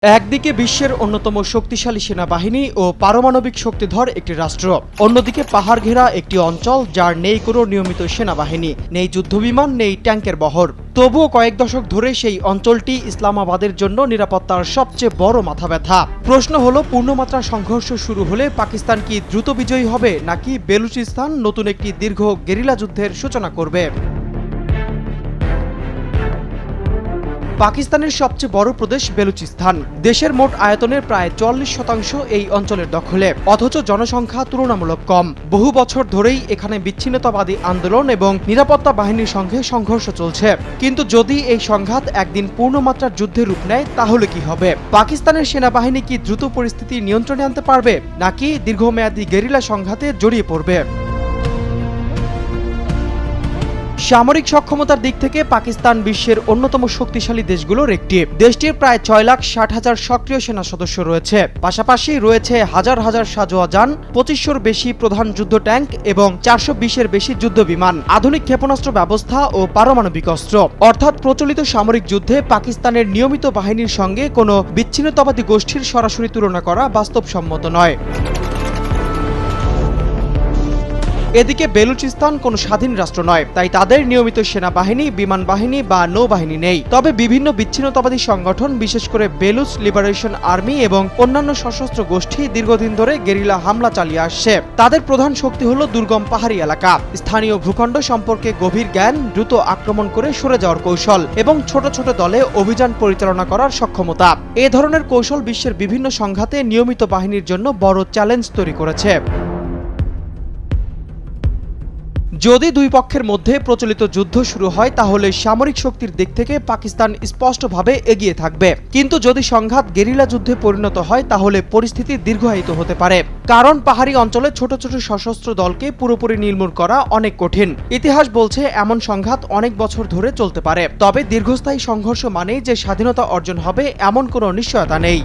একদিকে বিশ্বের অন্যতম শক্তিশালী সেনাবাহিনী ও পারমাণবিক শক্তিধর একটি রাষ্ট্র, অন্যদিকে পাহাড় ঘেরা একটি অঞ্চল যার নেই কোনো নিয়মিত সেনাবাহিনী, নেই যুদ্ধবিমান, নেই ট্যাঙ্কের বহর। তবুও কয়েক দশক ধরে সেই অঞ্চলটি ইসলামাবাদের জন্য নিরাপত্তার সবচেয়ে বড় মাথাব্যথা। প্রশ্ন হলো, পূর্ণমাত্রা সংঘর্ষ শুরু হলে পাকিস্তান কি দ্রুত বিজয়ী হবে, নাকি বেলুচিস্তান নতুন একটি দীর্ঘ গেরিলা যুদ্ধের সূচনা করবে? পাকিস্তানের সবচেয়ে বড় প্রদেশ বেলুচিস্তান। দেশের মোট আয়তনের প্রায় ৪০% এই অঞ্চলের দখলে, অথচ জনসংখ্যা তুলনামূলক কম। বহু বছর ধরেই এখানে বিচ্ছিন্নতাবাদী আন্দোলন এবং নিরাপত্তা বাহিনীর সঙ্গে সংঘর্ষ চলছে। কিন্তু যদি এই সংঘাত একদিন পূর্ণমাত্রার যুদ্ধে রূপ নেয়, তাহলে কি হবে? পাকিস্তানের সেনাবাহিনী কি দ্রুত পরিস্থিতি নিয়ন্ত্রণে আনতে পারবে, নাকি দীর্ঘমেয়াদী গেরিলা সংঘাতে জড়িয়ে পড়বে? সামরিক সক্ষমতার দিক থেকে পাকিস্তান বিশ্বের অন্যতম শক্তিশালী দেশগুলোর একটি। দেশটির প্রায় ৬,৬০,০০০ সক্রিয় সেনা সদস্য রয়েছে। পাশাপাশি রয়েছে হাজার হাজার সাঁজোয়া যান, ২৫০০-র বেশি প্রধান যুদ্ধ ট্যাঙ্ক এবং ৪২০-এর বেশি যুদ্ধ বিমান, আধুনিক ক্ষেপণাস্ত্র ব্যবস্থা ও পারমাণবিক অস্ত্র। অর্থাৎ প্রচলিত সামরিক যুদ্ধে পাকিস্তানের নিয়মিত বাহিনীর সঙ্গে কোনো বিচ্ছিন্নতাবাদী গোষ্ঠীর সরাসরি তুলনা করা বাস্তবসম্মত নয়। এদিকে বেলুচিস্তান কোনো স্বাধীন রাষ্ট্র নয়, তাই তাদের নিয়মিত সেনাবাহিনী, বিমান বাহিনী বা নৌবাহিনী নেই। তবে বিভিন্ন বিচ্ছিন্নতাবাদী সংগঠন, বিশেষ করে বেলুচ লিবারেশন আর্মি এবং অন্যান্য সশস্ত্র গোষ্ঠী দীর্ঘদিন ধরে গেরিলা হামলা চালিয়ে আসছে। তাদের প্রধান শক্তি হল দুর্গম পাহাড়ি এলাকা, স্থানীয় ভূখণ্ড সম্পর্কে গভীর জ্ঞান, দ্রুত আক্রমণ করে সরে যাওয়ার কৌশল এবং ছোট ছোট দলে অভিযান পরিচালনা করার সক্ষমতা। এ ধরনের কৌশল বিশ্বের বিভিন্ন সংঘাতে নিয়মিত বাহিনীর জন্য বড় চ্যালেঞ্জ তৈরি করেছে। যদি দুই পক্ষের মধ্যে প্রচলিত যুদ্ধ শুরু হয়, তাহলে সামরিক শক্তির দিক থেকে পাকিস্তান স্পষ্টভাবে এগিয়ে থাকবে। কিন্তু যদি সংঘাত গেরিলা যুদ্ধে পরিণত হয়, তাহলে পরিস্থিতি দীর্ঘায়িত হতে পারে। কারণ পাহাড়ি অঞ্চলে ছোট ছোট সশস্ত্র দলকে পুরোপুরি নির্মূল করা অনেক কঠিন। ইতিহাস বলছে এমন সংঘাত অনেক বছর ধরে চলতে পারে। তবে দীর্ঘস্থায়ী সংঘর্ষ মানেই যে স্বাধীনতা অর্জন হবে, এমন কোনো নিশ্চয়তা নেই।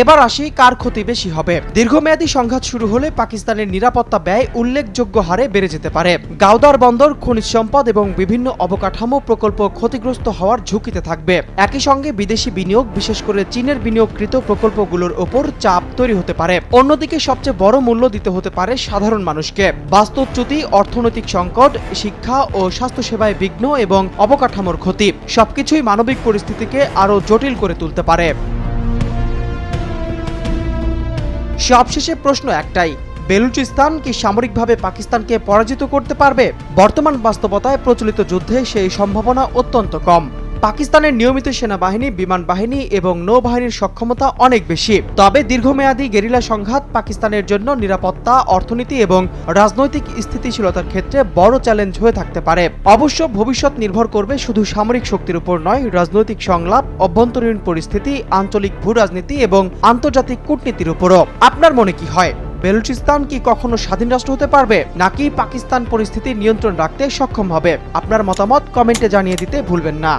এবার আসি, কার ক্ষতি বেশি হবে? দীর্ঘমেয়াদী সংঘাত শুরু হলে পাকিস্তানের নিরাপত্তা ব্যয় উল্লেখযোগ্য হারে বেড়ে যেতে পারে। গাওদার বন্দর, খনিজ সম্পদ এবং বিভিন্ন অবকাঠামো প্রকল্প ক্ষতিগ্রস্ত হওয়ার ঝুঁকিতে থাকবে। একই সঙ্গে বিদেশি বিনিয়োগ, বিশেষ করে চীনের বিনিয়োগকৃত প্রকল্পগুলোর ওপর চাপ তৈরি হতে পারে। অন্যদিকে সবচেয়ে বড় মূল্য দিতে হতে পারে সাধারণ মানুষকে। বাস্তুচ্যুতি, অর্থনৈতিক সংকট, শিক্ষা ও স্বাস্থ্যসেবায় বিঘ্ন এবং অবকাঠামোর ক্ষতি সবকিছুই মানবিক পরিস্থিতিকে আরও জটিল করে তুলতে পারে। সবশেষে প্রশ্ন একটাই, বেলুচিস্তান কি সামরিকভাবে পাকিস্তানকে পরাজিত করতে পারবে? বর্তমান বাস্তবতায় প্রচলিত যুদ্ধে সেই সম্ভাবনা অত্যন্ত কম। পাকিস্তানের নিয়মিত সেনাবাহিনী, বিমান বাহিনী এবং নৌবাহিনীর সক্ষমতা অনেক বেশি। তবে দীর্ঘমেয়াদী গেরিলা সংঘাত পাকিস্তানের জন্য নিরাপত্তা, অর্থনীতি এবং রাজনৈতিক স্থিতিশীলতার ক্ষেত্রে বড় চ্যালেঞ্জ হয়ে থাকতে পারে। অবশ্য ভবিষ্যৎ নির্ভর করবে শুধু সামরিক শক্তির উপর নয়, রাজনৈতিক সংলাপ, অভ্যন্তরীণ পরিস্থিতি, আঞ্চলিক ভূরাজনীতি এবং আন্তর্জাতিক কূটনীতির উপরও। আপনার মনে কি হয়? বেলুচিস্তান কি কখনো স্বাধীন রাষ্ট্র হতে পারবে, নাকি পাকিস্তান পরিস্থিতি নিয়ন্ত্রণ রাখতে সক্ষম হবে? আপনার মতামত কমেন্টে জানিয়ে দিতে ভুলবেন না।